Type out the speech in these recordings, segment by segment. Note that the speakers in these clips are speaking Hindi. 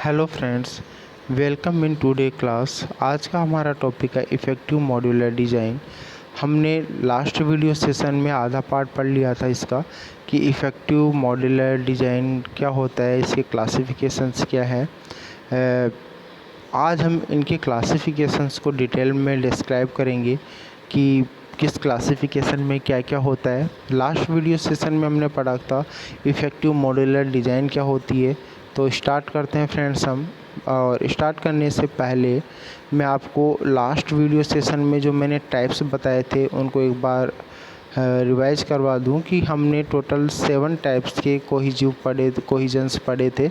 Hello friends, welcome in today class. आज का हमारा टॉपिक है इफ़ेक्टिव मॉड्यूलर डिज़ाइन। हमने लास्ट वीडियो सेशन में आधा पार्ट पढ़ लिया था इसका कि इफ़ेक्टिव मॉड्यूलर डिज़ाइन क्या होता है, इसके क्लासिफिकेशंस क्या है। आज हम इनके क्लासिफिकेशंस को डिटेल में डिस्क्राइब करेंगे कि किस क्लासिफिकेशन में क्या क्या होता है। लास्ट वीडियो सेशन में हमने पढ़ा था इफ़ेक्टिव मॉड्यूलर डिज़ाइन क्या होती है। तो स्टार्ट करते हैं फ्रेंड्स हम। और स्टार्ट करने से पहले मैं आपको लास्ट वीडियो सेशन में जो मैंने टाइप्स बताए थे उनको एक बार रिवाइज करवा दूं कि हमने टोटल 7 टाइप्स के कोहिजन्स पढ़े थे,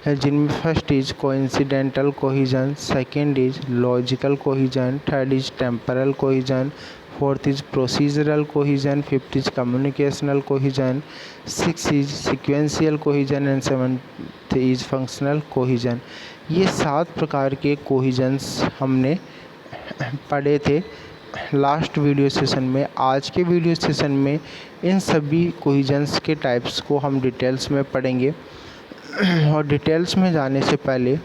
जिनमें first is coincidental cohesion, second is logical cohesion, third is temporal cohesion, fourth is procedural cohesion, fifth is communicational cohesion, six is sequential cohesion and seventh is functional cohesion. ये 7 प्रकार के कोहिजन्स हमने पढ़े थे लास्ट वीडियो सेशन में। आज के वीडियो सेशन में इन सभी कोहिजन्स के टाइप्स को हम डिटेल्स में पढ़ेंगे। और डिटेल्स में जाने से पहले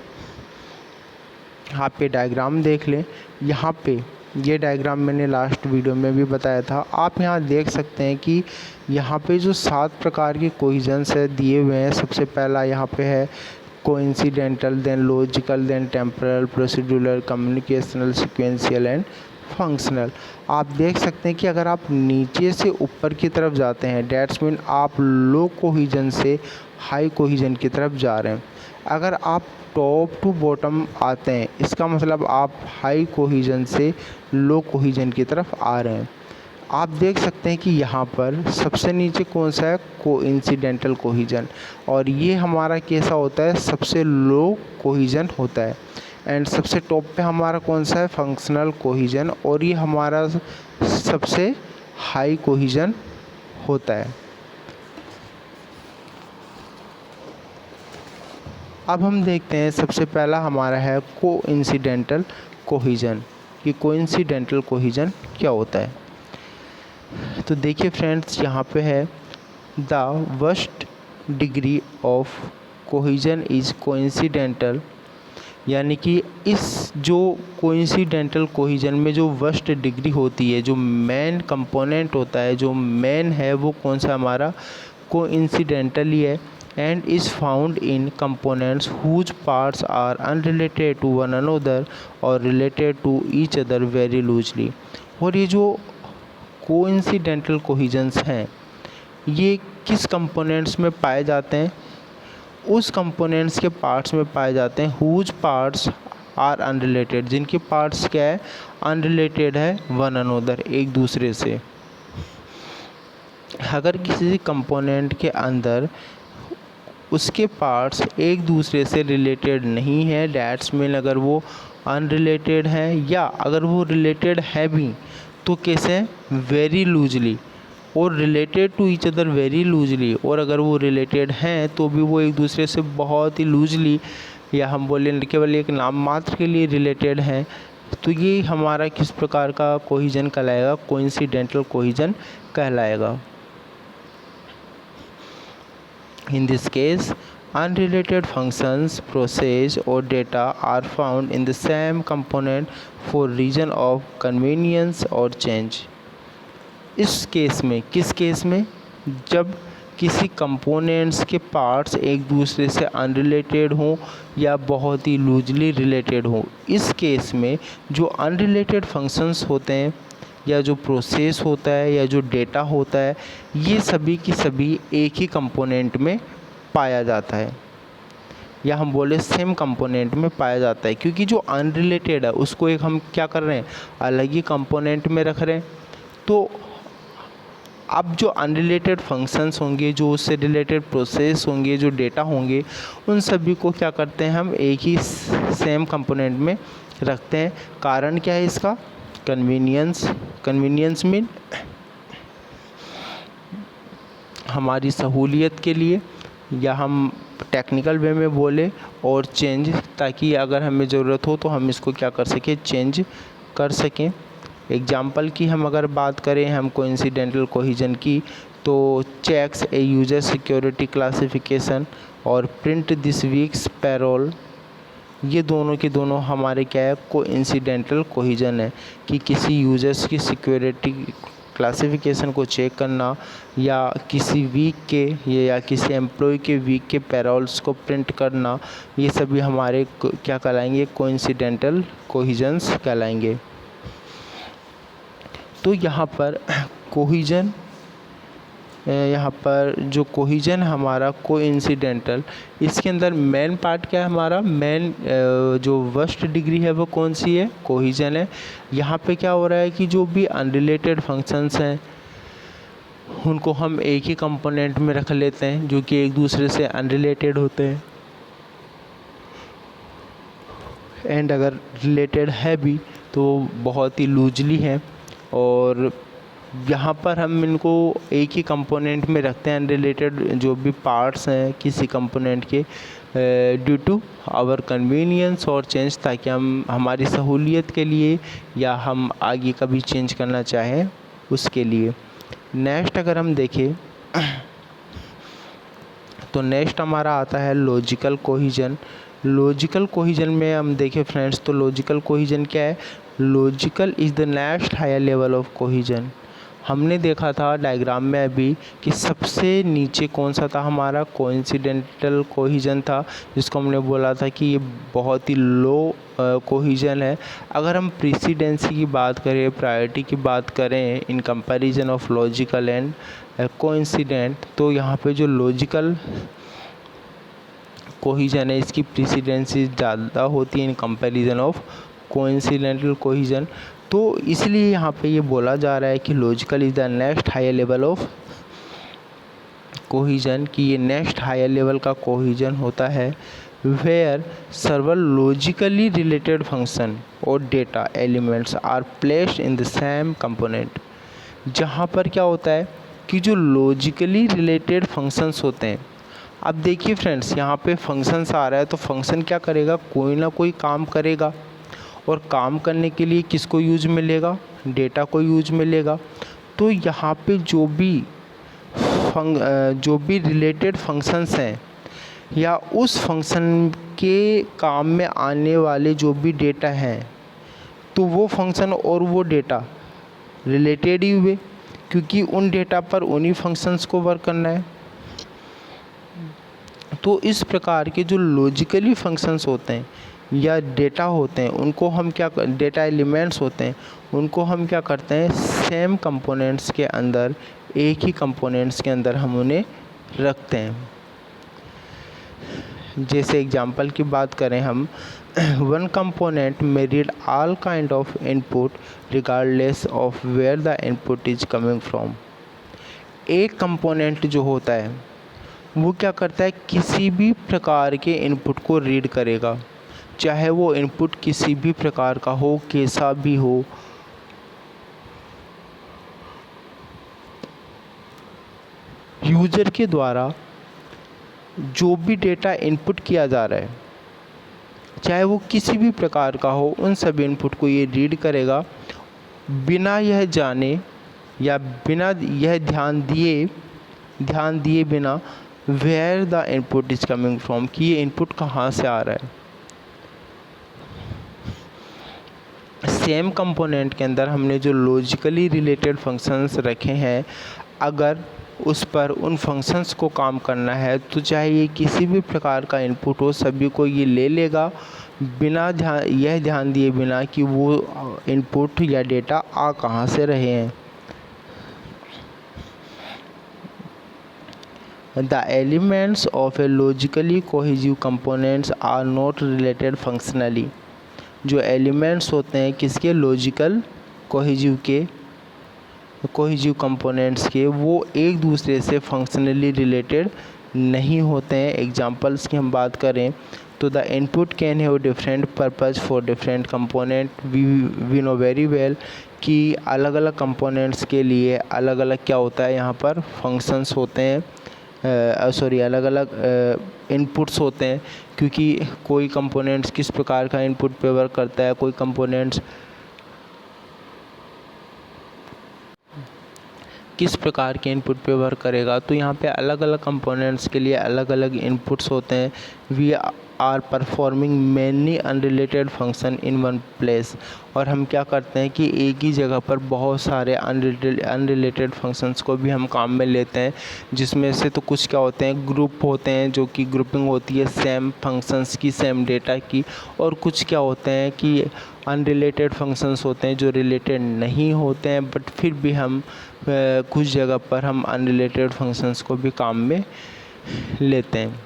आप ये डायग्राम देख लें। यहाँ पे ये डायग्राम मैंने लास्ट वीडियो में भी बताया था। आप यहाँ देख सकते हैं कि यहाँ पे जो 7 प्रकार के कोहिजन्स है दिए हुए हैं। सबसे पहला यहाँ पे है coincidental, then logical, then temporal, procedural, communicational, sequential and functional. आप देख सकते हैं कि अगर आप नीचे से ऊपर की तरफ जाते हैं, डैट्स मीन आप लो कोहिजन से हाई कोहिजन की तरफ जा रहे हैं। अगर आप टॉप टू बॉटम आते हैं, इसका मतलब आप हाई कोहिजन से लो कोहिजन की तरफ आ रहे हैं। आप देख सकते हैं कि यहाँ पर सबसे नीचे कौन सा है, कोइंसिडेंटल कोहिजन, और ये हमारा कैसा होता है, सबसे लो कोहिजन होता है। एंड सबसे टॉप पे हमारा कौन सा है, फंक्शनल कोहिजन, और ये हमारा सबसे हाई कोहिजन होता है। अब हम देखते हैं सबसे पहला हमारा है कोइंसिडेंटल कोहिजन। कि कोइंसिडेंटल कोहिजन क्या होता है, तो देखिए फ्रेंड्स, यहाँ पे है the worst degree of cohesion is coincidental, यानी कि इस जो कोइंसिडेंटल कोहिजन में जो वर्स्ट डिग्री होती है, जो मेन कंपोनेंट होता है, जो मेन है, वो कौन सा हमारा कोइंसिडेंटल ही है। And is found in components whose parts are unrelated to one another और related to each other very loosely. और ये जो कोइंसिडेंटल कोहिजन्स हैं, ये किस कंपोनेंट्स में पाए जाते हैं, उस कंपोनेंट्स के पार्ट्स में पाए जाते हैं हुज पार्ट्स आर अनरिलेटेड, जिनके पार्ट्स क्या है, अनरिलेटेड है वन अनदर, एक दूसरे से। अगर किसी कंपोनेंट के अंदर उसके पार्ट्स एक दूसरे से रिलेटेड नहीं है, डैट्स मीन अगर वो अनरिलेटेड है, या अगर वो रिलेटेड है भी तो कैसे, वेरी लूजली, और related to each other very loosely, और अगर वो रिलेटेड हैं तो भी वो एक दूसरे से बहुत ही लूजली, या हम बोले केवल एक नाम मात्र के लिए रिलेटेड हैं, तो ये हमारा किस प्रकार का कोहिजन कहलाएगा, कोइंसिडेंटल कोहिजन कहलाएगा। In this case, unrelated functions, process or data are found in the same component for reason of convenience or change. इस केस में, किस केस में, जब किसी कंपोनेंट्स के पार्ट्स एक दूसरे से अनरिलेटेड हों या बहुत ही लूजली रिलेटेड हों, इस केस में जो अनरिलेटेड फंक्शंस होते हैं, या जो प्रोसेस होता है, या जो डेटा होता है, ये सभी की सभी एक ही कंपोनेंट में पाया जाता है, या हम बोले सेम कंपोनेंट में पाया जाता है। क्योंकि जो अनरिलेटेड है उसको एक हम क्या कर रहे हैं, अलग ही कंपोनेंट में रख रहे हैं। तो अब जो अनरिलेटेड फंक्शंस होंगे, जो उससे रिलेटेड प्रोसेस होंगे, जो डेटा होंगे, उन सभी को क्या करते हैं, हम एक ही सेम कंपोनेंट में रखते हैं। कारण क्या है इसका, कन्वीनियंस। कन्वीनियंस मीन हमारी सहूलियत के लिए, या हम टेक्निकल वे में बोले, और चेंज, ताकि अगर हमें ज़रूरत हो तो हम इसको क्या कर सकें, चेंज कर सकें। एग्जाम्पल की हम अगर बात करें हम कोइंसिडेंटल कोहिजन की, तो checks a user security classification और प्रिंट दिस वीक्स पैरोल ये दोनों के दोनों हमारे क्या है, कोइंसिडेंटल कोहेजन है कि किसी यूजर्स की सिक्योरिटी क्लासिफिकेशन को चेक करना या किसी वीक के या किसी एम्प्लॉय के वीक के पैरोल्स को प्रिंट करना, ये सभी हमारे क्या कहलाएंगे, कोइंसिडेंटल कोहेजन्स कहलाएंगे। तो यहाँ पर कोहेजन, यहाँ पर जो कोहेजन हमारा कोइंसिडेंटल, इसके अंदर मेन पार्ट क्या है हमारा, मेन जो वर्स्ट डिग्री है वो कौन सी है, कोहेजन है। यहाँ पे क्या हो रहा है कि जो भी अनरिलेटेड फंक्शंस हैं उनको हम एक ही कंपोनेंट में रख लेते हैं जो कि एक दूसरे से अनरिलेटेड होते हैं, एंड अगर रिलेटेड है भी तो बहुत ही लूजली है। और यहाँ पर हम इनको एक ही कंपोनेंट में रखते हैं अनरिलेटेड जो भी पार्ट्स हैं किसी कंपोनेंट के, ड्यू टू आवर कन्वीनियंस और चेंज, ताकि हम हमारी सहूलियत के लिए या हम आगे कभी चेंज करना चाहें उसके लिए। नेक्स्ट अगर हम देखें तो नेक्स्ट हमारा आता है लॉजिकल कोहेजन। लॉजिकल कोहेजन में हम देखें फ्रेंड्स, तो लॉजिकल कोहेजन क्या है, logical is the next higher level of cohesion. हमने देखा था डायग्राम में अभी कि सबसे नीचे कौन सा था हमारा, कोइंसिडेंटल कोहेजन था, जिसको हमने बोला था कि ये बहुत ही लो कोहेजन है। अगर हम प्रीसीडेंसी की बात करें, प्रायोरिटी की बात करें in comparison of logical and coincident, तो यहाँ पे जो लॉजिकल कोहेजन है इसकी प्रीसीडेंसी ज़्यादा होती है in comparison of coincidental cohesion. तो इसलिए यहाँ पे ये बोला जा रहा है कि logical is the next higher level of cohesion, कि ये नेक्स्ट हायर लेवल का कोहेजन होता है where server logically related function और data elements are placed in the same component. जहाँ पर क्या होता है कि जो लॉजिकली रिलेटेड फंक्शंस होते हैं, अब देखिए फ्रेंड्स यहाँ पे फंक्शंस आ रहा है तो फंक्शन क्या करेगा, कोई ना कोई काम करेगा, और काम करने के लिए किसको यूज मिलेगा, डेटा को यूज मिलेगा। तो यहाँ पे जो भी रिलेटेड फंक्शंस हैं या उस फंक्शन के काम में आने वाले जो भी डेटा हैं, तो वो फंक्शन और वो डेटा रिलेटेड ही हुए, क्योंकि उन डेटा पर उन्हीं फंक्शंस को वर्क करना है। तो इस प्रकार के जो लॉजिकली फंक्शंस होते हैं या डेटा होते हैं उनको हम क्या, डेटा एलिमेंट्स होते हैं उनको हम क्या करते हैं, सेम कंपोनेंट्स के अंदर, एक ही कंपोनेंट्स के अंदर हम उन्हें रखते हैं। जैसे एग्जांपल की बात करें हम, वन कंपोनेंट में read all kind of input regardless of where the input is coming from. एक कंपोनेंट जो होता है वो क्या करता है, किसी भी प्रकार के इनपुट को रीड करेगा, चाहे वो इनपुट किसी भी प्रकार का हो, कैसा भी हो। यूज़र के द्वारा जो भी डेटा इनपुट किया जा रहा है, चाहे वो किसी भी प्रकार का हो, उन सभी इनपुट को ये रीड करेगा बिना यह जाने या बिना यह ध्यान दिए बिना where the input is coming from, कि ये इनपुट कहाँ से आ रहा है। सेम कंपोनेंट के अंदर हमने जो लॉजिकली रिलेटेड फंक्शंस रखे हैं, अगर उस पर उन फंक्शंस को काम करना है तो चाहे ये किसी भी प्रकार का इनपुट हो, सभी को ये ले लेगा बिना यह ध्यान दिए बिना कि वो इनपुट या डेटा आ कहाँ से रहे हैं। The elements of a logically cohesive components are not related functionally। जो एलिमेंट्स होते हैं किसके, लॉजिकल कोहेसिव कंपोनेंट्स के, वो एक दूसरे से फंक्शनली रिलेटेड नहीं होते हैं। एग्जांपल्स की हम बात करें तो the input can have different purpose for different component. We know very well कि अलग अलग कंपोनेंट्स के लिए अलग अलग क्या होता है, यहाँ पर फंक्शंस होते हैं, अलग अलग इनपुट्स होते हैं, क्योंकि कोई कंपोनेंट्स किस प्रकार का इनपुट पे वर्क करता है, कोई कंपोनेंट्स किस प्रकार के इनपुट पे वर्क करेगा। तो यहाँ पे अलग अलग कंपोनेंट्स के लिए अलग अलग इनपुट्स होते हैं। We are performing many unrelated function in one place. और हम क्या करते हैं कि एक ही जगह पर बहुत सारे अनरिलेटेड फंक्शंस को भी हम काम में लेते हैं, जिसमें से तो कुछ क्या होते हैं, ग्रुप होते हैं जो कि ग्रुपिंग होती है सेम फंक्शंस की, सेम डेटा की। और कुछ क्या होते हैं कि अनरिलेटेड फंक्शंस होते हैं जो रिलेटेड नहीं होते हैं, बट फिर भी हम कुछ जगह पर हम अनरिलेटेड फंक्शंस को भी काम में लेते हैं।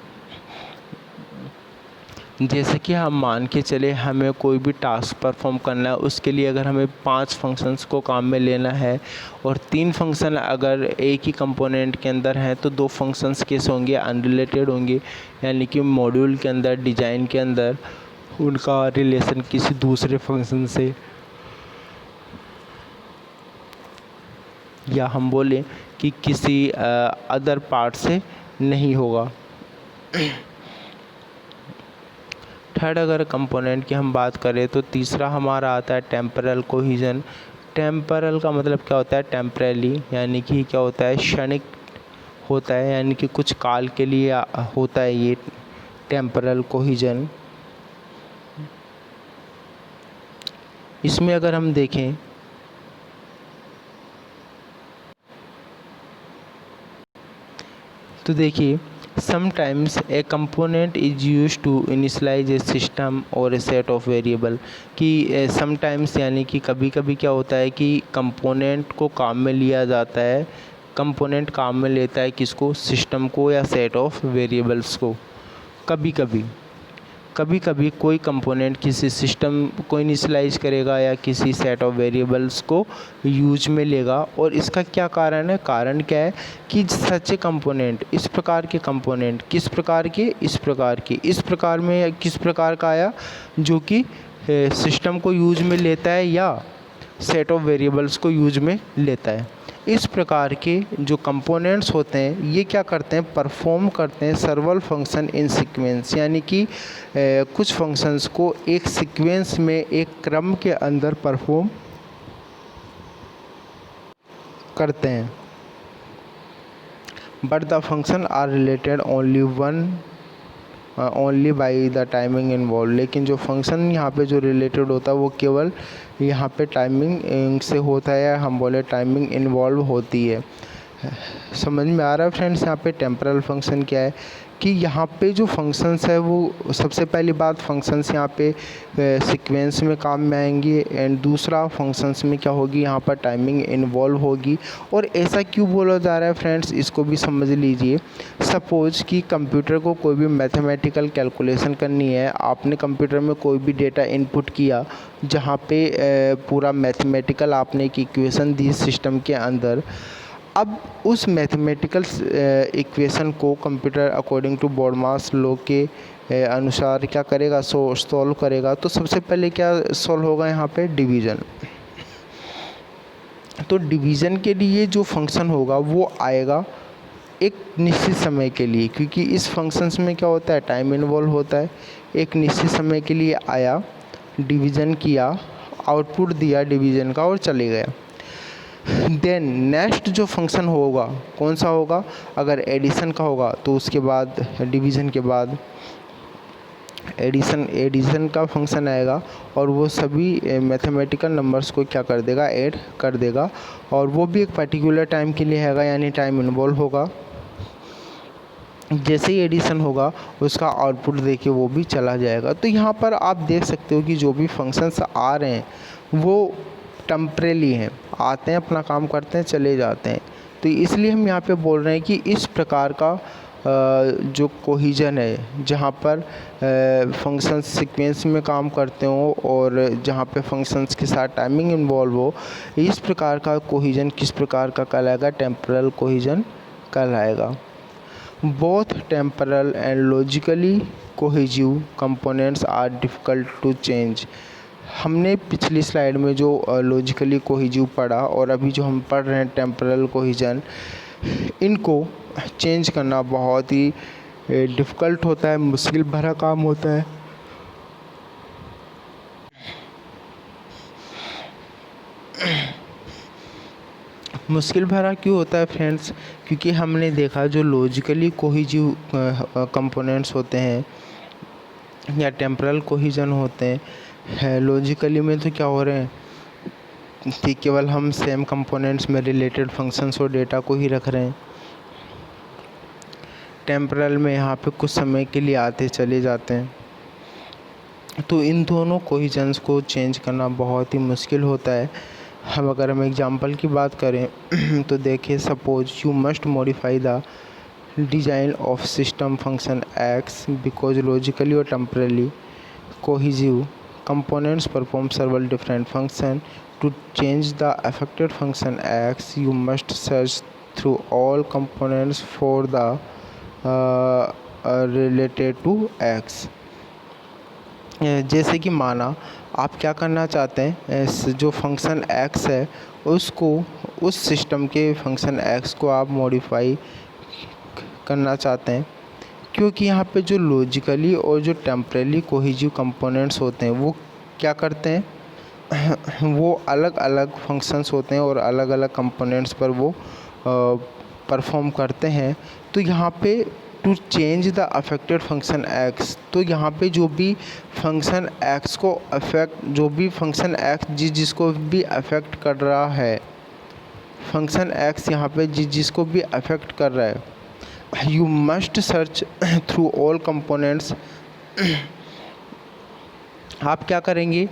जैसे कि हम मान के चले हमें कोई भी टास्क परफॉर्म करना है, उसके लिए अगर हमें 5 फंक्शंस को काम में लेना है और 3 फंक्शन अगर एक ही कंपोनेंट के अंदर हैं, तो 2 फंक्शंस कैसे होंगे, अनरिलेटेड होंगे, यानी कि मॉड्यूल के अंदर, डिज़ाइन के अंदर उनका रिलेशन किसी दूसरे फंक्शन से, या हम बोलें कि किसी अदर पार्ट से नहीं होगा। थर्ड अगर कंपोनेंट की हम बात करें तो तीसरा हमारा आता है टेम्परल कोहिजन। टेम्परल का मतलब क्या होता है, टेम्परली, यानी कि क्या होता है, क्षणिक होता है, यानी कि कुछ काल के लिए होता है ये टेम्परल कोहिजन। इसमें अगर हम देखें तो देखिए, sometimes a component is use to initialize a system और ए सेट ऑफ वेरिएबल। कि समटाइम्स यानी कि कभी कभी क्या होता है कि कंपोनेंट को काम में लिया जाता है, कंपोनेंट काम में लेता है किसको, सिस्टम को या सेट ऑफ वेरिएबल्स को। कभी कभी कोई कंपोनेंट किसी सिस्टम को इनिशियलाइज करेगा या किसी सेट ऑफ वेरिएबल्स को यूज में लेगा। और इसका क्या कारण है, कारण क्या है कि सच ए कंपोनेंट, इस प्रकार के कंपोनेंट, किस प्रकार के, इस प्रकार के, इस प्रकार में किस प्रकार का आया, जो कि सिस्टम को यूज में लेता है या सेट ऑफ वेरिएबल्स को यूज में लेता है। इस प्रकार के जो कंपोनेंट्स होते हैं ये क्या करते हैं, परफॉर्म करते हैं सर्वल फंक्शन इन सीक्वेंस, यानी कि कुछ फंक्शंस को एक सीक्वेंस में, एक क्रम के अंदर परफॉर्म करते हैं। But the function are related only by the timing involve. लेकिन जो फंक्शन यहाँ पे जो रिलेटेड होता है वो केवल यहाँ पे टाइमिंग से होता है, या हम बोले टाइमिंग इन्वॉल्व होती है। समझ में आ रहा है फ्रेंड्स। यहाँ पे टेम्परल फंक्शन क्या है कि यहाँ पे जो फंक्शंस है वो, सबसे पहली बात फंक्शंस यहाँ पे सीक्वेंस में काम में आएंगे, एंड दूसरा फंक्शंस में क्या होगी, यहाँ पर टाइमिंग इन्वॉल्व होगी। और ऐसा क्यों बोला जा रहा है फ्रेंड्स, इसको भी समझ लीजिए। सपोज कि कंप्यूटर को कोई भी मैथमेटिकल कैलकुलेशन करनी है, आपने कंप्यूटर में कोई भी डेटा इनपुट किया, जहाँ पे पूरा मैथमेटिकल आपने एक इक्वेशन दी सिस्टम के अंदर। अब उस मैथमेटिकल इक्वेशन को कंप्यूटर अकॉर्डिंग टू बोर्डमास लॉ के अनुसार क्या करेगा, सॉल्व करेगा। तो सबसे पहले क्या सॉल्व होगा, यहाँ पे डिवीज़न। तो डिवीज़न के लिए जो फंक्शन होगा वो आएगा एक निश्चित समय के लिए, क्योंकि इस फंक्शंस में क्या होता है, टाइम इन्वॉल्व होता है। एक निश्चित समय के लिए आया, डिवीज़न किया, आउटपुट दिया डिवीज़न का और चले गया। देन नेक्स्ट जो फंक्शन होगा कौन सा होगा, अगर एडिशन का होगा तो उसके बाद डिवीज़न के बाद एडिशन का फंक्शन आएगा, और वो सभी मैथमेटिकल नंबर्स को क्या कर देगा, ऐड कर देगा। और वो भी एक पर्टिकुलर टाइम के लिए हैगा, यानी टाइम इन्वॉल्व होगा। जैसे ही एडिशन होगा उसका आउटपुट देखिए वो भी चला जाएगा। तो यहाँ पर आप देख सकते हो कि जो भी फंक्शंस आ रहे हैं वो टेम्परेरी हैं, आते हैं, अपना काम करते हैं, चले जाते हैं। तो इसलिए हम यहाँ पे बोल रहे हैं कि इस प्रकार का जो कोहिजन है, जहाँ पर फंक्शंस सीक्वेंस में काम करते हो और जहाँ पे फंक्शंस के साथ टाइमिंग इन्वॉल्व हो, इस प्रकार का कोहिजन किस प्रकार का कहलाएगा, टेम्परल कोहिजन कहलाएगा। Both temporal and logically cohesive components are difficult to change. हमने पिछली स्लाइड में जो लॉजिकली कोहेसिव पढ़ा और अभी जो हम पढ़ रहे हैं टेम्परल कोहिजन, इनको चेंज करना बहुत ही डिफ़िकल्ट होता है, मुश्किल भरा काम होता है। मुश्किल भरा क्यों होता है फ्रेंड्स, क्योंकि हमने देखा जो लॉजिकली कोहेसिव कंपोनेंट्स होते हैं या टेम्परल कोहिजन होते हैं। लॉजिकली में तो क्या हो रहे हैं कि केवल हम सेम कंपोनेंट्स में रिलेटेड फंक्शंस और डेटा को ही रख रहे हैं। टेम्परल में यहाँ पे कुछ समय के लिए आते चले जाते हैं। तो इन दोनों कोहिजन्स को चेंज करना बहुत ही मुश्किल होता है। अगर हम एग्जांपल की बात करें तो देखिए, suppose you must modify the design of system function X because logically और temporally cohesive components perform several different functions. To change the affected function x, you must search through all components for the related to x. जैसे कि माना आप क्या करना चाहते हैं, जो फंक्शन x है उसको, उस सिस्टम के फंक्शन x को आप मॉडिफाई करना चाहते हैं, क्योंकि यहाँ पे जो लॉजिकली और जो टेम्परली कोहिजिव कंपोनेंट्स होते हैं वो क्या करते हैं, वो अलग अलग फंक्शंस होते हैं और अलग अलग कंपोनेंट्स पर वो परफॉर्म करते हैं। तो यहाँ पे to change the affected function x, तो यहाँ पे जो भी फंक्शन एक्स को अफेक्ट, जो भी फंक्शन एक्स जिसको भी अफेक्ट कर रहा है, फंक्शन एक्स यहाँ पे जिसको भी अफेक्ट कर रहा है, you must search through all components. आप क्या करेंगे,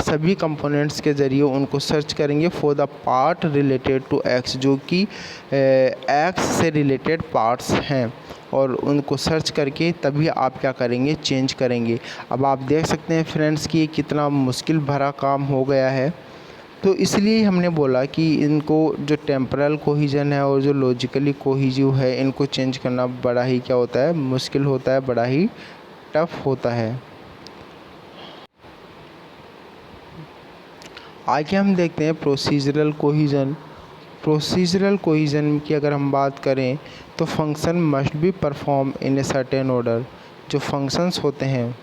सभी कंपोनेंट्स के ज़रिए उनको सर्च करेंगे for the part related to x, जो कि एक्स से रिलेटेड पार्ट्स हैं, और उनको सर्च करके तभी आप क्या करेंगे, चेंज करेंगे। अब आप देख सकते हैं फ्रेंड्स कि ये कितना मुश्किल भरा काम हो गया है। तो इसलिए हमने बोला कि इनको जो टेम्परल कोहिजन है और जो लॉजिकली कोहिजिव है, इनको चेंज करना बड़ा ही क्या होता है, मुश्किल होता है, बड़ा ही टफ होता है। आगे हम देखते हैं प्रोसीजरल कोहिजन। प्रोसीजरल कोहिजन की अगर हम बात करें तो function must be perform in a certain order. जो फंक्शंस होते हैं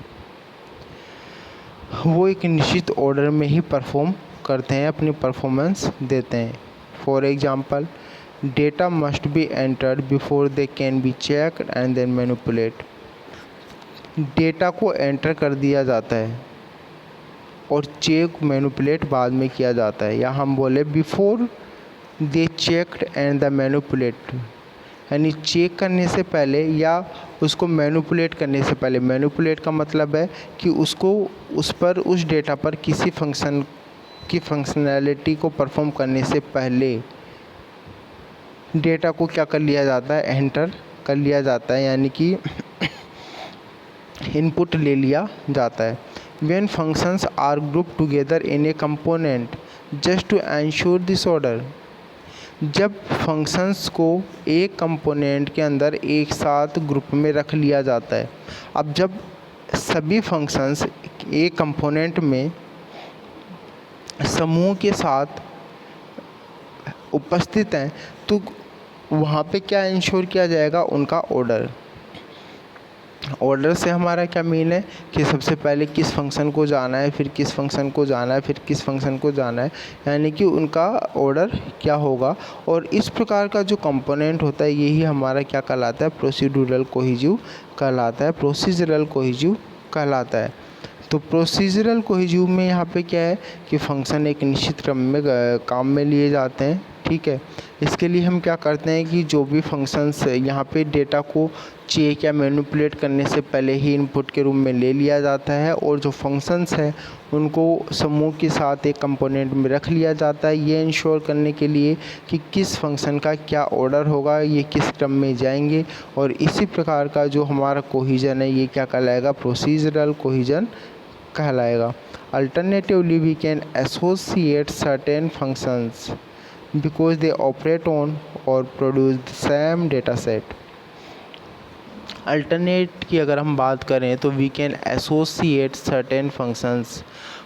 वो एक निश्चित ऑर्डर में ही परफॉर्म करते हैं, अपनी परफॉर्मेंस देते हैं। For example, data must be entered before they can be checked and then manipulate. Data को एंटर कर दिया जाता है और चेक मैनिपुलेट बाद में किया जाता है, या हम बोले before they checked and the manipulate, यानी चेक करने से पहले या उसको मैनिपुलेट करने से पहले। मैनिपुलेट का मतलब है कि उसको उस डेटा पर किसी फंक्शन की फंक्शनैलिटी को परफॉर्म करने से पहले डेटा को क्या कर लिया जाता है, एंटर कर लिया जाता है, यानी कि इनपुट ले लिया जाता है। When functions are grouped together in a component just to ensure this order, जब फंक्शंस को एक कंपोनेंट के अंदर एक साथ ग्रुप में रख लिया जाता है। अब जब सभी फंक्शंस एक कंपोनेंट में समूह के साथ उपस्थित हैं तो वहाँ पे क्या इंश्योर किया जाएगा, उनका ऑर्डर। ऑर्डर से हमारा क्या मीन है कि सबसे पहले किस फंक्शन को जाना है, फिर किस फंक्शन को जाना है, फिर किस फंक्शन को जाना है, यानी कि उनका ऑर्डर क्या होगा। और इस प्रकार का जो कंपोनेंट होता है यही हमारा क्या कहलाता है, प्रोसीड्यूरल कोहिजिव कहलाता है, प्रोसीजरल कोहिजिव कहलाता है। तो प्रोसीजरल कोहिजिव में यहाँ पे क्या है कि फंक्शन एक निश्चित क्रम में काम में लिए जाते हैं, ठीक है। इसके लिए हम क्या करते हैं कि जो भी फंक्शंस यहाँ पे डेटा को चेक या मैनिपुलेट करने से पहले ही इनपुट के रूप में ले लिया जाता है, और जो फंक्शंस हैं उनको समूह के साथ एक कंपोनेंट में रख लिया जाता है, ये इंश्योर करने के लिए कि किस फंक्शन का क्या ऑर्डर होगा, ये किस क्रम में जाएंगे। और इसी प्रकार का जो हमारा कोहिजन है ये क्या कहलाएगा, प्रोसीजरल कोहिजन कहलाएगा। Alternatively we can associate certain functions because they operate on or produce the same data set. Alternate की अगर हम बात करें तो we can associate certain functions.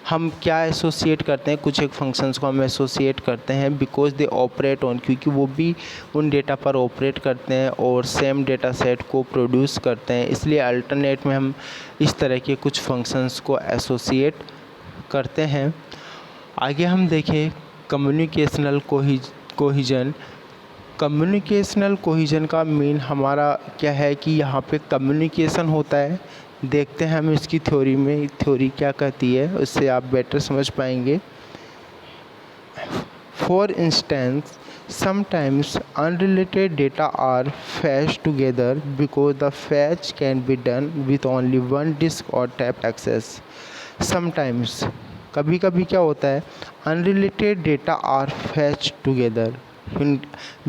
हम क्या एसोसिएट करते हैं, कुछ एक फंक्शंस को हम एसोसिएट करते हैं बिकॉज दे ऑपरेट ऑन, क्योंकि वो भी उन डेटा पर ऑपरेट करते हैं और सेम डेटा सेट को प्रोड्यूस करते हैं, इसलिए अल्टरनेट में हम इस तरह के कुछ फंक्शंस को एसोसिएट करते हैं। आगे हम देखें कम्युनिकेशनल कोहिजन। कम्युनिकेशनल कोहिजन का मीन हमारा क्या है कि यहाँ पे कम्युनिकेशन होता है, देखते हैं हम इसकी थ्योरी में, थ्योरी क्या कहती है, उससे आप बेटर समझ पाएंगे। For instance, sometimes unrelated data are fetched together because the fetch can be done with only one disk or tap access. Sometimes, कभी कभी क्या होता है, unrelated data are fetched together.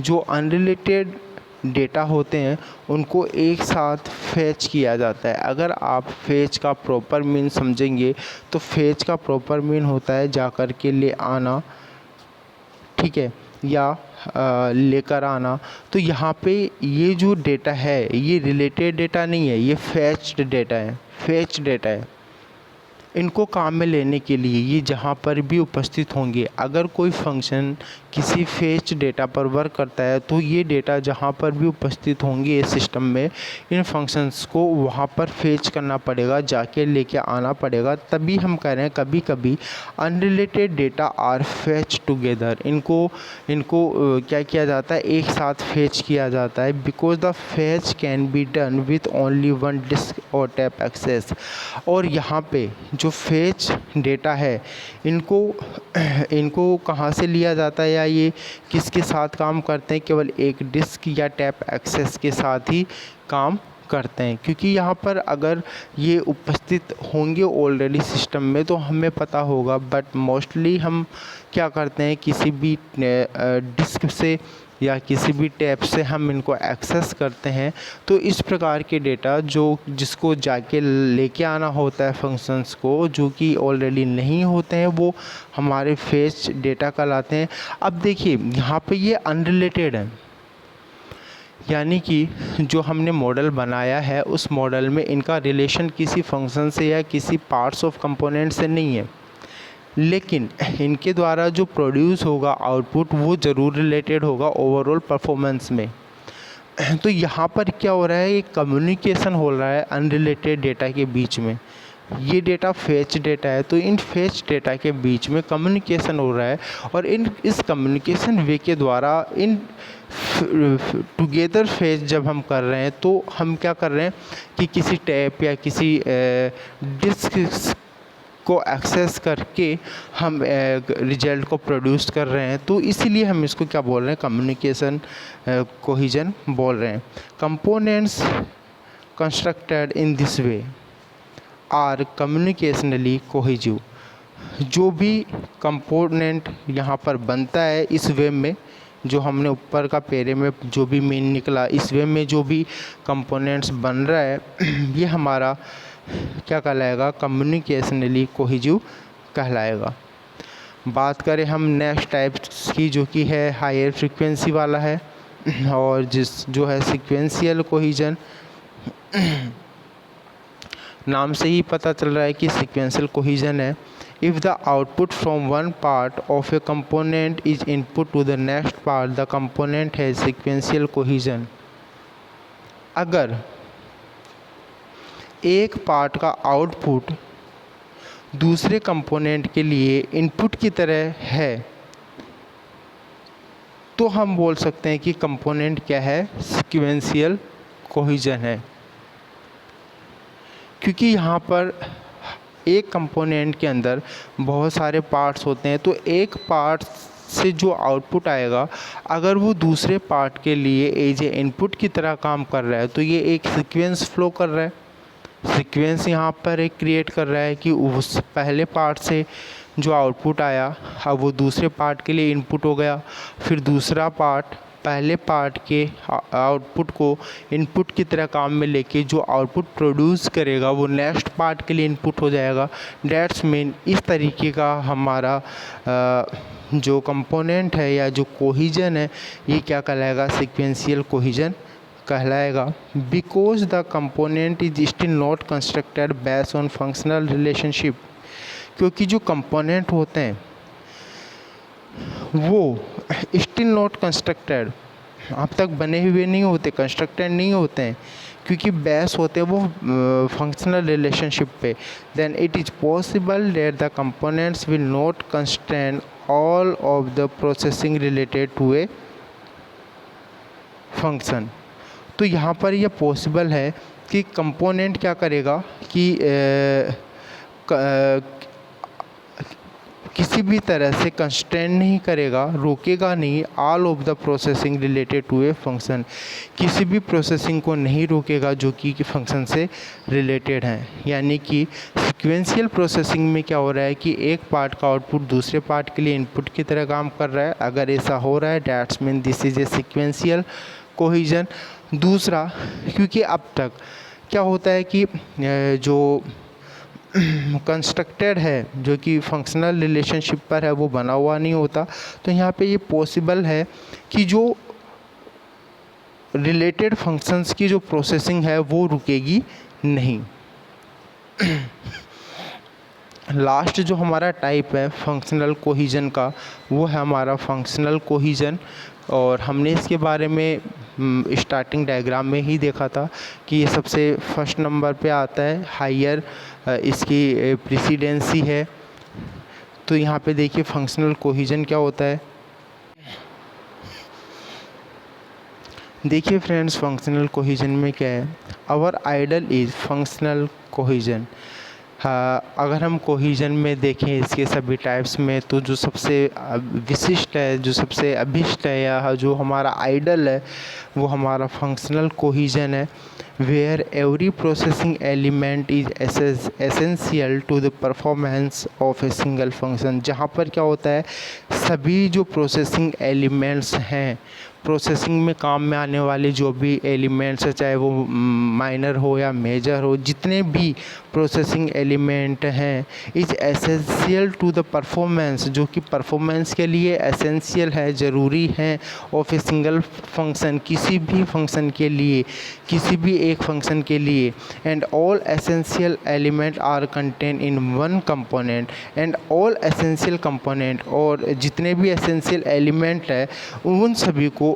जो unrelated डेटा होते हैं उनको एक साथ फैच किया जाता है। अगर आप फैच का प्रॉपर मीन समझेंगे तो फैच का प्रॉपर मीन होता है जा कर के ले आना, ठीक है, या लेकर आना। तो यहाँ पे ये जो डेटा है ये रिलेटेड डेटा नहीं है, ये फैच्ड डेटा है, फैच डेटा है। इनको काम में लेने के लिए ये जहाँ पर भी उपस्थित होंगे, अगर कोई फंक्शन किसी फेच डेटा पर वर्क करता है तो ये डेटा जहाँ पर भी उपस्थित होंगे इस सिस्टम में, इन फंक्शंस को वहाँ पर फेच करना पड़ेगा, जाके लेके आना पड़ेगा। तभी हम कह रहे हैं कभी कभी unrelated data are fetch together, इनको क्या किया जाता है, एक साथ फेच किया जाता है। Because the fetch can be done with only one disk और टैप एक्सेस। और यहाँ पे जो फेच डेटा है इनको कहाँ से लिया जाता है या ये किसके साथ काम करते हैं, केवल एक डिस्क या टैप एक्सेस के साथ ही काम करते हैं। क्योंकि यहाँ पर अगर ये उपस्थित होंगे ऑलरेडी सिस्टम में तो हमें पता होगा, बट मोस्टली हम क्या करते हैं, किसी भी डिस्क से या किसी भी टैब से हम इनको एक्सेस करते हैं। तो इस प्रकार के डेटा जिसको जाके लेके आना होता है फंक्शंस को, जो कि ऑलरेडी नहीं होते हैं, वो हमारे फेच डेटा कहलाते हैं। अब देखिए यहाँ पे ये अनरिलेटेड है, यानी कि जो हमने मॉडल बनाया है उस मॉडल में इनका रिलेशन किसी फंक्शन से या किसी पार्ट्स ऑफ कंपोनेंट से नहीं है, लेकिन इनके द्वारा जो प्रोड्यूस होगा आउटपुट वो ज़रूर रिलेटेड होगा ओवरऑल परफॉर्मेंस में। तो यहाँ पर क्या हो रहा है, एक कम्युनिकेशन हो रहा है अनरिलेटेड डेटा के बीच में। ये डेटा फेच डेटा है, तो इन फेच डेटा के बीच में कम्युनिकेशन हो रहा है, और इस कम्युनिकेशन वे के द्वारा इन टुगेदर फेच जब हम कर रहे हैं तो हम क्या कर रहे हैं कि किसी टैप या किसी डिस्क को एक्सेस करके हम रिजल्ट को प्रोड्यूस कर रहे हैं। तो इसीलिए हम इसको क्या बोल रहे हैं, कम्युनिकेशन कोहिजन बोल रहे हैं। Components constructed in this way are communicationally cohesive. जो भी कंपोनेंट यहाँ पर बनता है इस वे में, जो हमने ऊपर का पेरे में जो भी मीन निकला, इस वे में जो भी कंपोनेंट्स बन रहा है ये हमारा क्या कहलाएगा, कम्युनिकेशनली कोहिजिव कहलाएगा। बात करें हम नेक्स्ट टाइप्स की, जो कि है हायर फ्रीक्वेंसी वाला है, और जो है सीक्वेंशियल कोहिजन। नाम से ही पता चल रहा है कि सीक्वेंशियल कोहिजन है। If the output from one part of a component is input to the next part, the component है सीक्वेंशियल कोहिजन। अगर एक पार्ट का आउटपुट दूसरे कंपोनेंट के लिए इनपुट की तरह है तो हम बोल सकते हैं कि कंपोनेंट क्या है, सीक्वेंशियल कोहिजन है। क्योंकि यहाँ पर एक कंपोनेंट के अंदर बहुत सारे पार्ट्स होते हैं, तो एक पार्ट से जो आउटपुट आएगा अगर वो दूसरे पार्ट के लिए एज ए इनपुट की तरह काम कर रहा है तो ये एक सीक्वेंस फ्लो कर रहा है। सीक्वेंस यहाँ पर एक क्रिएट कर रहा है कि उस पहले पार्ट से जो आउटपुट आया अब वो दूसरे पार्ट के लिए इनपुट हो गया, फिर दूसरा पार्ट पहले पार्ट के आउटपुट को इनपुट की तरह काम में लेके जो आउटपुट प्रोड्यूस करेगा वो नेक्स्ट पार्ट के लिए इनपुट हो जाएगा। डेट्स मीन इस तरीके का हमारा जो कंपोनेंट है या जो कोहिजन है ये क्या कहलाएगा, सीक्वेंशियल कोहिजन कहलाएगा। Because the component is still not constructed based on functional relationship, क्योंकि जो कंपोनेंट होते हैं वो स्टिल नॉट कंस्ट्रक्टेड, अब तक बने हुए नहीं होते, कंस्ट्रक्टेड नहीं होते हैं, क्योंकि बेस होते हैं वो फंक्शनल रिलेशनशिप पे। Then it is possible that the components will not constrain all of the processing related to a function. तो यहाँ पर यह पॉसिबल है इसकी कंपोनेंट क्या करेगा कि किसी भी तरह से कंस्ट्रेन नहीं करेगा, रोकेगा नहीं all of the processing related to a function, किसी भी प्रोसेसिंग को नहीं रोकेगा जो कि फंक्शन से रिलेटेड हैं। यानी कि सीक्वेंशियल प्रोसेसिंग में क्या हो रहा है कि एक पार्ट का आउटपुट दूसरे पार्ट के लिए इनपुट की तरह काम कर रहा है। अगर ऐसा हो रहा है that's mean this is a sequential cohesion. दूसरा, क्योंकि अब तक क्या होता है कि जो कंस्ट्रक्टेड है जो कि फंक्शनल रिलेशनशिप पर है वो बना हुआ नहीं होता, तो यहाँ पे ये पॉसिबल है कि जो रिलेटेड फंक्शंस की जो प्रोसेसिंग है वो रुकेगी नहीं। लास्ट जो हमारा टाइप है फंक्शनल कोहिजन का वो है हमारा फंक्शनल कोहिजन, और हमने इसके बारे में स्टार्टिंग डायग्राम में ही देखा था कि ये सबसे फर्स्ट नंबर पे आता है, हायर इसकी प्रेसिडेंसी है। तो यहाँ पे देखिए फंक्शनल कोहिजन क्या होता है। देखिए फ्रेंड्स, फंक्शनल कोहिजन में क्या है, our ideal is functional cohesion. अगर हम कोहिजन में देखें इसके सभी टाइप्स में, तो जो सबसे विशिष्ट है, जो सबसे अभिष्ट है, या जो हमारा आइडल है वो हमारा फंक्शनल कोहिजन है, where every processing element is essential to the performance of a single function. जहाँ पर क्या होता है, सभी जो प्रोसेसिंग एलिमेंट्स हैं, प्रोसेसिंग में काम में आने वाले जो भी एलिमेंट्स है, चाहे वो माइनर हो या मेजर हो, जितने भी प्रोसेसिंग एलिमेंट हैं, is essential to the performance, जो कि परफॉर्मेंस के लिए एसेंशियल है, ज़रूरी है, ऑफ ए सिंगल फंक्शन, किसी भी फंक्शन के लिए, किसी भी एक फंक्शन के लिए। And all essential element are contain in one component, and all essential component, और जितने भी एसेंशियल एलिमेंट है उन सभी को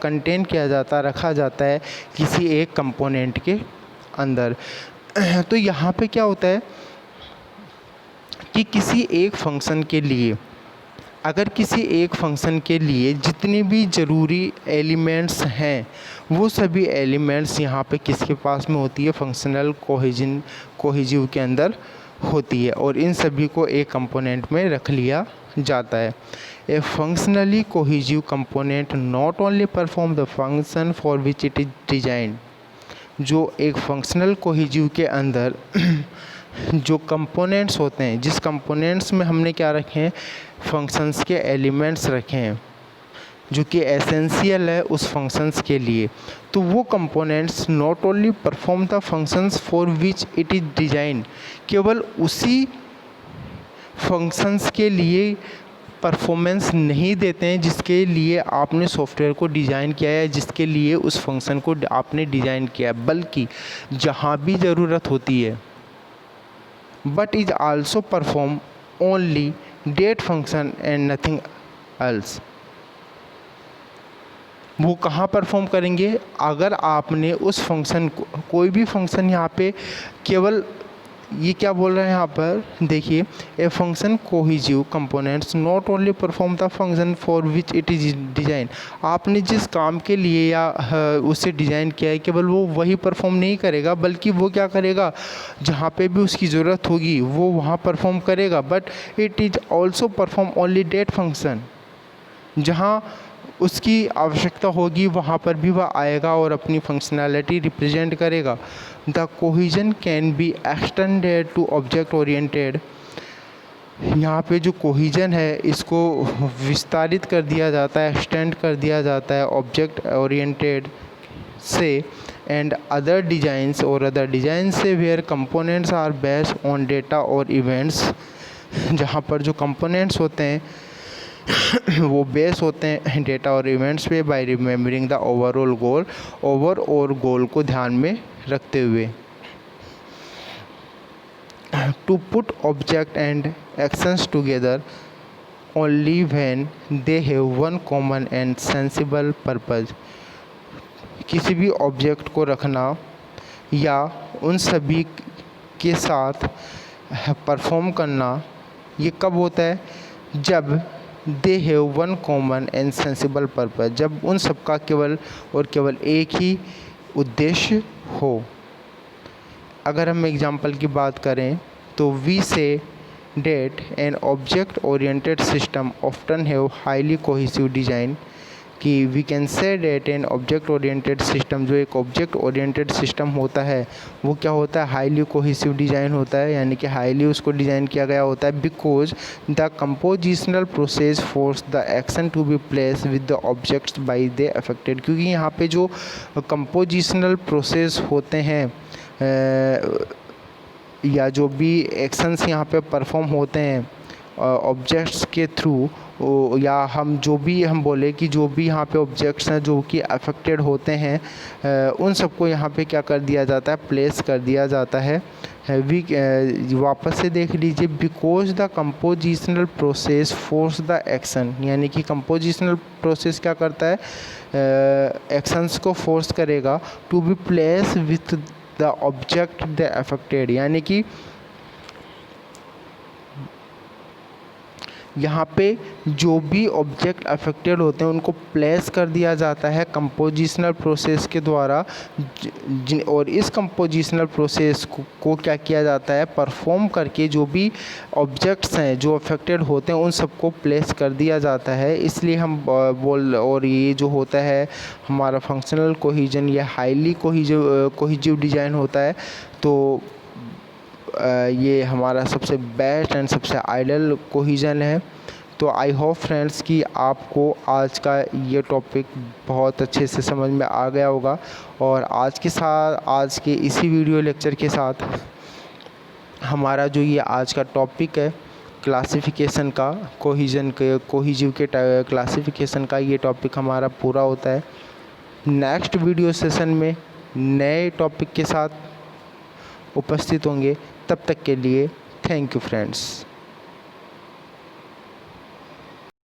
कंटेन किया जाता, रखा जाता है किसी एक कंपोनेंट के अंदर। तो यहाँ पे क्या होता है कि किसी एक फंक्शन के लिए, अगर किसी एक फंक्शन के लिए जितने भी ज़रूरी एलिमेंट्स हैं वो सभी एलिमेंट्स यहाँ पे किसके पास में होती है, फंक्शनल कोहिजिव के अंदर होती है, और इन सभी को एक कंपोनेंट में रख लिया जाता है। A functionally cohesive component not only perform the function for which it is design. जो एक फंक्शनल कोहिजिव के अंदर जो कंपोनेंट्स होते हैं, जिस कंपोनेंट्स में हमने क्या रखे हैं, फंक्शंस के एलिमेंट्स रखे हैं जो कि एसेंशियल है उस फंक्शंस के लिए, तो वो components not only perform the functions for which it is design, केवल उसी फंक्शंस के लिए परफॉर्मेंस नहीं देते हैं जिसके लिए आपने सॉफ्टवेयर को डिज़ाइन किया है, जिसके लिए उस फंक्शन को आपने डिज़ाइन किया है, बल्कि जहाँ भी ज़रूरत होती है, but is also perform only that function and nothing else. वो कहाँ परफॉर्म करेंगे, अगर आपने उस फंक्शन को, कोई भी फंक्शन यहाँ पे केवल, ये क्या बोल रहे हैं यहाँ पर देखिए, a function कोहिजिव components not only perform the function for which it is design. आपने जिस काम के लिए या उससे डिज़ाइन किया है, केवल वो वही परफॉर्म नहीं करेगा, बल्कि वो क्या करेगा, जहाँ पे भी उसकी ज़रूरत होगी वो वहाँ परफॉर्म करेगा, but it is also perform only that function. जहाँ उसकी आवश्यकता होगी वहाँ पर भी वह आएगा और अपनी फंक्शनैलिटी रिप्रेजेंट करेगा। The cohesion can be extended to object oriented. यहाँ पे जो कोहिजन है इसको विस्तारित कर दिया जाता है, एक्सटेंड कर दिया जाता है ऑब्जेक्ट ओरिएंटेड से, एंड अदर डिज़ाइंस और अदर डिज़ाइन से, where components are based on data और इवेंट्स। जहाँ पर जो कंपोनेंट्स होते हैं वो बेस होते हैं डेटा और इवेंट्स पे, by remembering the overall goal, और गोल को ध्यान में रखते हुए। To put object and actions together only when they have one common and sensible purpose. किसी भी ऑब्जेक्ट को रखना या उन सभी के साथ परफॉर्म करना, ये कब होता है, जब दे have one common and sensible purpose, जब उन सबका केवल और केवल एक ही उद्देश्य हो। अगर हम एग्जांपल की बात करें तो we say that an object oriented system often have highly cohesive design, कि we can say that an object oriented system, जो एक ऑब्जेक्ट ओरिएंटेड सिस्टम होता है वो क्या होता है, हाईली कोहेसिव डिज़ाइन होता है, यानी कि हाईली उसको डिज़ाइन किया गया होता है। Because the compositional process force the action to be place with the objects by the affected, क्योंकि यहाँ पे जो कंपोजिशनल प्रोसेस होते हैं या जो भी एक्शंस यहाँ पे परफॉर्म होते हैं ऑब्जेक्ट्स के थ्रू, या हम जो भी हम बोले कि जो भी यहाँ पे ऑब्जेक्ट्स हैं जो कि अफेक्टेड होते हैं उन सबको यहाँ पे क्या कर दिया जाता है, प्लेस कर दिया जाता है। वी वापस से देख लीजिए, because the compositional process force the action, यानी कि कंपोजिशनल प्रोसेस क्या करता है, एक्शंस को फोर्स करेगा to be place with the object the affected, यानी कि यहाँ पे जो भी ऑब्जेक्ट अफेक्टेड होते हैं उनको प्लेस कर दिया जाता है कंपोजिशनल प्रोसेस के द्वारा, और इस कंपोजिशनल प्रोसेस को क्या किया जाता है, परफॉर्म करके जो भी ऑब्जेक्ट्स हैं जो अफेक्टेड होते हैं उन सबको प्लेस कर दिया जाता है। इसलिए हम और ये जो होता है हमारा फंक्शनल कोहिजन, ये हाईली कोहिजिव डिज़ाइन होता है। तो ये हमारा सबसे बेस्ट एंड सबसे आइडियल कोहिजन है। तो आई होप फ्रेंड्स कि आपको आज का ये टॉपिक बहुत अच्छे से समझ में आ गया होगा, और आज के इसी वीडियो लेक्चर के साथ हमारा जो ये आज का टॉपिक है क्लासिफिकेशन का, कोहिजिव के क्लासिफिकेशन का, ये टॉपिक हमारा पूरा होता है। नेक्स्ट वीडियो सेशन में नए टॉपिक के साथ उपस्थित होंगे। तब तक के लिए थैंक यू फ्रेंड्स।